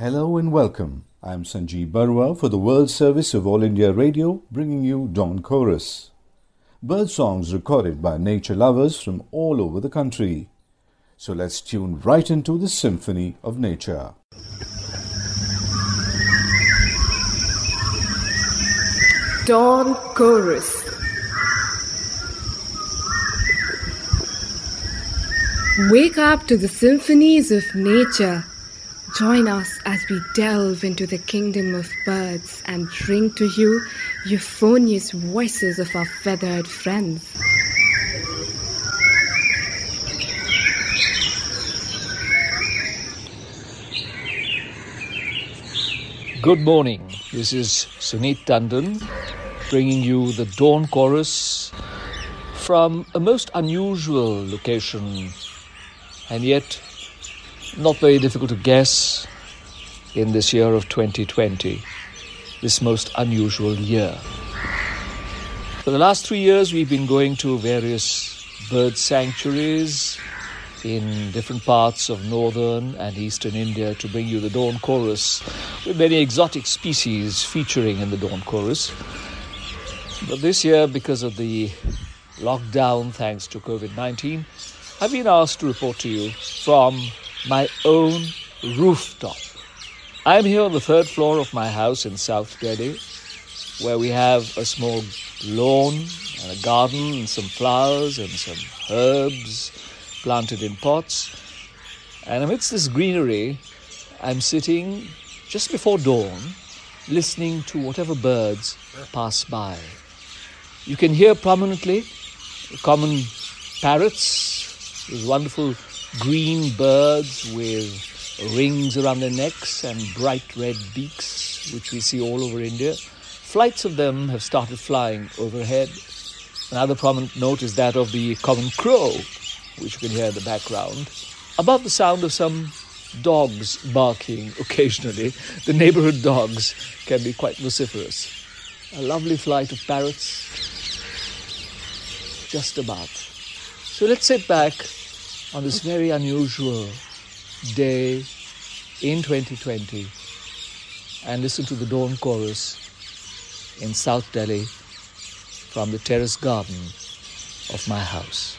Hello and welcome. I'm Sanjeev Barua for the World Service of All India Radio, bringing you Dawn Chorus. Bird songs recorded by nature lovers from all over the country. So let's tune right into the symphony of nature. Dawn Chorus. Wake up to the symphonies of nature. Join us as we delve into the kingdom of birds and bring to you euphonious voices of our feathered friends. Good morning. This is Sunit Tandon bringing you the Dawn Chorus from a most unusual location and yet not very difficult to guess in this year of 2020, this most unusual year. For the last 3 years, we've been going to various bird sanctuaries in different parts of northern and eastern India to bring you the Dawn Chorus with many exotic species featuring in the Dawn Chorus. But this year, because of the lockdown thanks to COVID-19, I've been asked to report to you from my own rooftop. I'm here on the third floor of my house in South Delhi, where we have a small lawn and a garden and some flowers and some herbs planted in pots. And amidst this greenery, I'm sitting just before dawn, listening to whatever birds pass by. You can hear prominently common parrots, those wonderful green birds with rings around their necks and bright red beaks, which we see all over India. Flights of them have started flying overhead. Another prominent note is that of the common crow, which you can hear in the background. Above the sound of some dogs barking occasionally, the neighbourhood dogs can be quite vociferous. A lovely flight of parrots just above. So let's sit back on this very unusual day in 2020 and listen to the Dawn Chorus in South Delhi from the terrace garden of my house.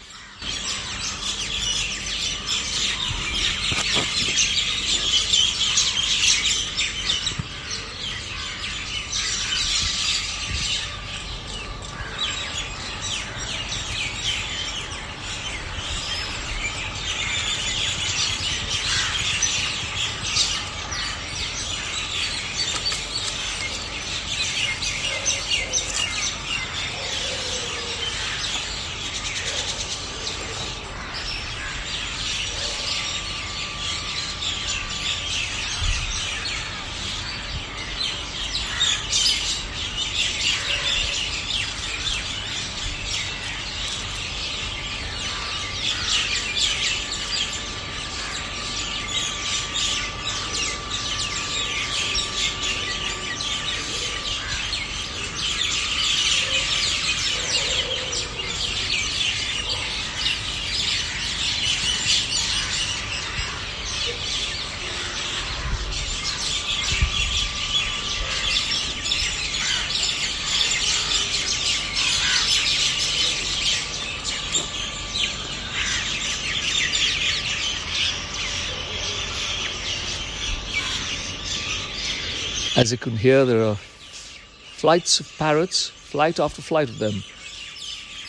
As you can hear, there are flights of parrots, flight after flight of them,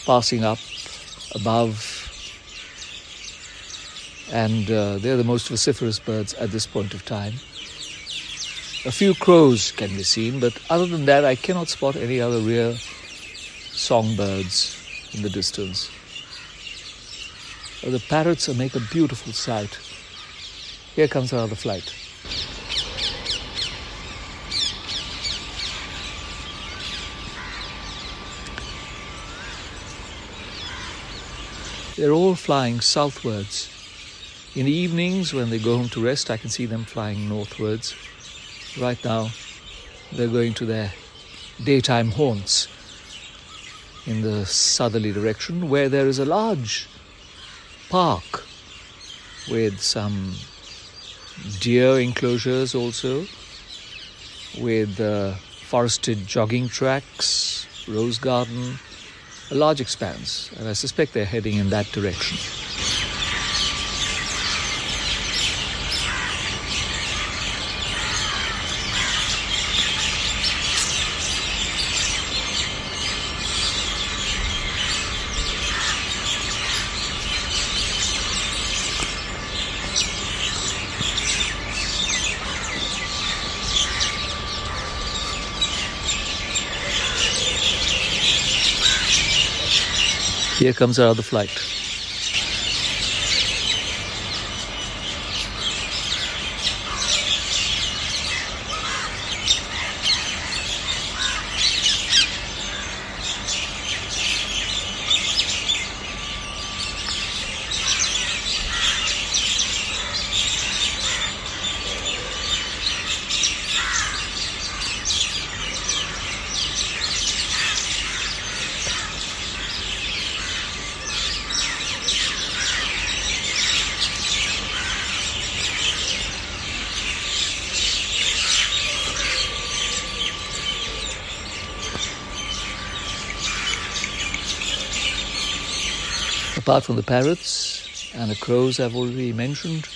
passing up above. And they're the most vociferous birds at this point of time. A few crows can be seen, but other than that, I cannot spot any other rare songbirds in the distance. The parrots make a beautiful sight. Here comes another flight. They're all flying southwards. In the evenings, when they go home to rest, I can see them flying northwards. Right now, they're going to their daytime haunts in the southerly direction, where there is a large park with some deer enclosures also, with forested jogging tracks, rose garden, a large expanse, and I suspect they're heading in that direction. Here comes our other flight. Apart from the parrots and the crows I've already mentioned,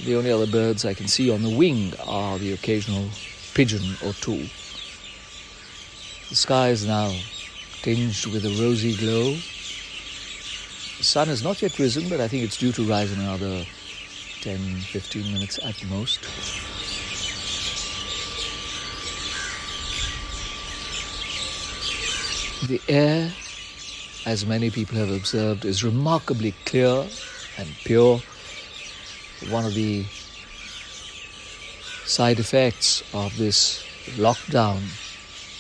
the only other birds I can see on the wing are the occasional pigeon or two. The sky is now tinged with a rosy glow. The sun has not yet risen, but I think it's due to rise in another 10-15 minutes at most. The air, as many people have observed, is remarkably clear and pure. One of the side effects of this lockdown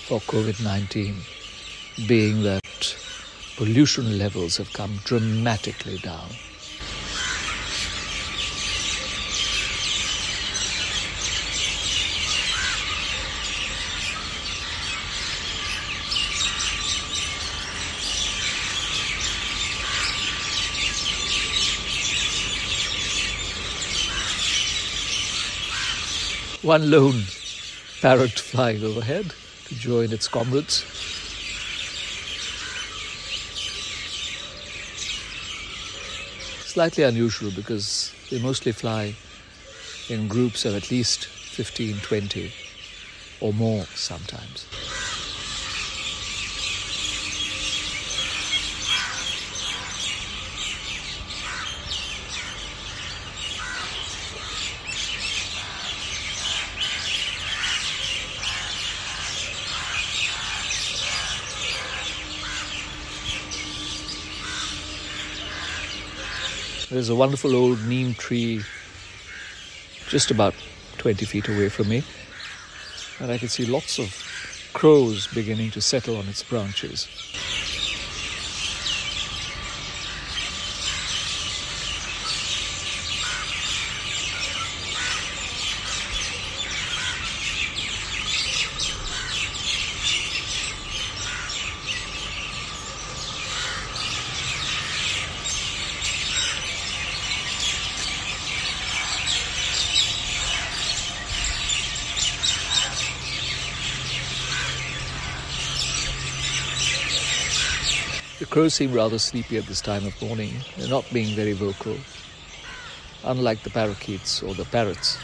for COVID-19 being that pollution levels have come dramatically down. One lone parrot flying overhead to join its comrades. Slightly unusual because they mostly fly in groups of at least 15, 20 or more sometimes. There's a wonderful old neem tree just about 20 feet away from me, and I can see lots of crows beginning to settle on its branches. The crows seem rather sleepy at this time of morning. They're not being very vocal, unlike the parakeets or the parrots.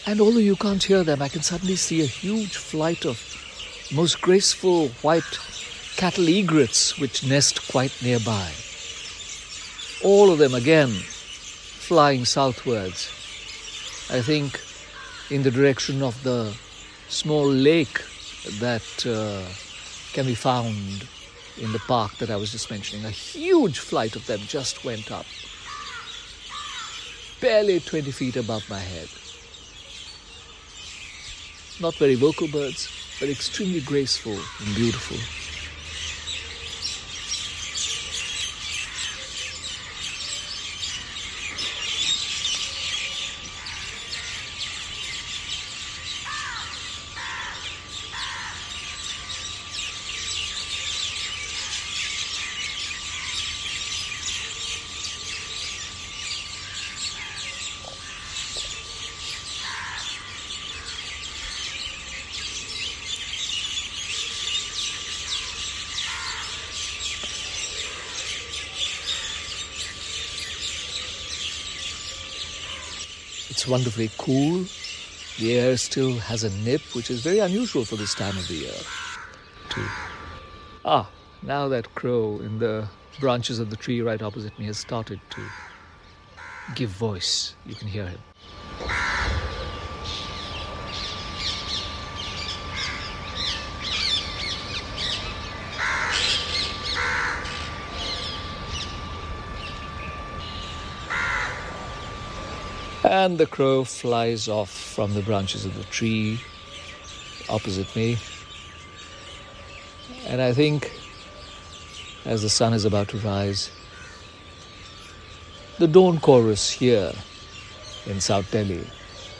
And although you can't hear them, I can suddenly see a huge flight of most graceful white cattle egrets which nest quite nearby. All of them again flying southwards, I think in the direction of the small lake that can be found in the park that I was just mentioning. A huge flight of them just went up, barely 20 feet above my head. Not very vocal birds, but extremely graceful and beautiful. It's wonderfully cool. The air still has a nip, which is very unusual for this time of the year, too. Now that crow in the branches of the tree right opposite me has started to give voice. You can hear him. And the crow flies off from the branches of the tree opposite me. And I think as the sun is about to rise, the dawn chorus here in South Delhi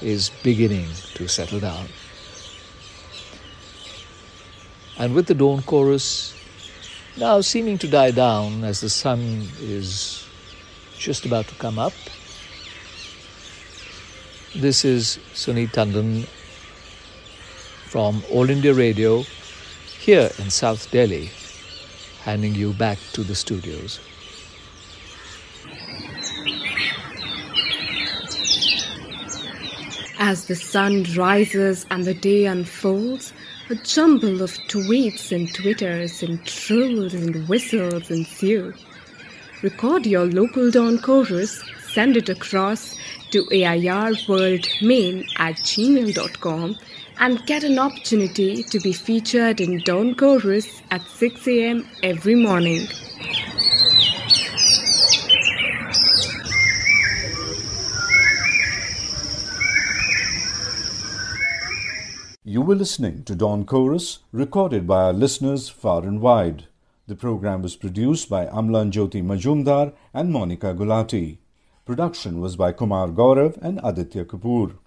is beginning to settle down. And with the dawn chorus now seeming to die down as the sun is just about to come up, this is Sunit Tandon from All India Radio here in South Delhi, handing you back to the studios. As the sun rises and the day unfolds, a jumble of tweets and twitters and trolls and whistles ensue. Record your local dawn chorus, send it across to airworldmain@gmail.com and get an opportunity to be featured in Dawn Chorus at 6 a.m. every morning. You were listening to Dawn Chorus, recorded by our listeners far and wide. The program was produced by Amlan Jyoti Majumdar and Monica Gulati. Production was by Kumar Gaurav and Aditya Kapoor.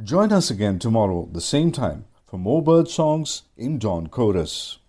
Join us again tomorrow, the same time, for more bird songs in Dawn Chorus.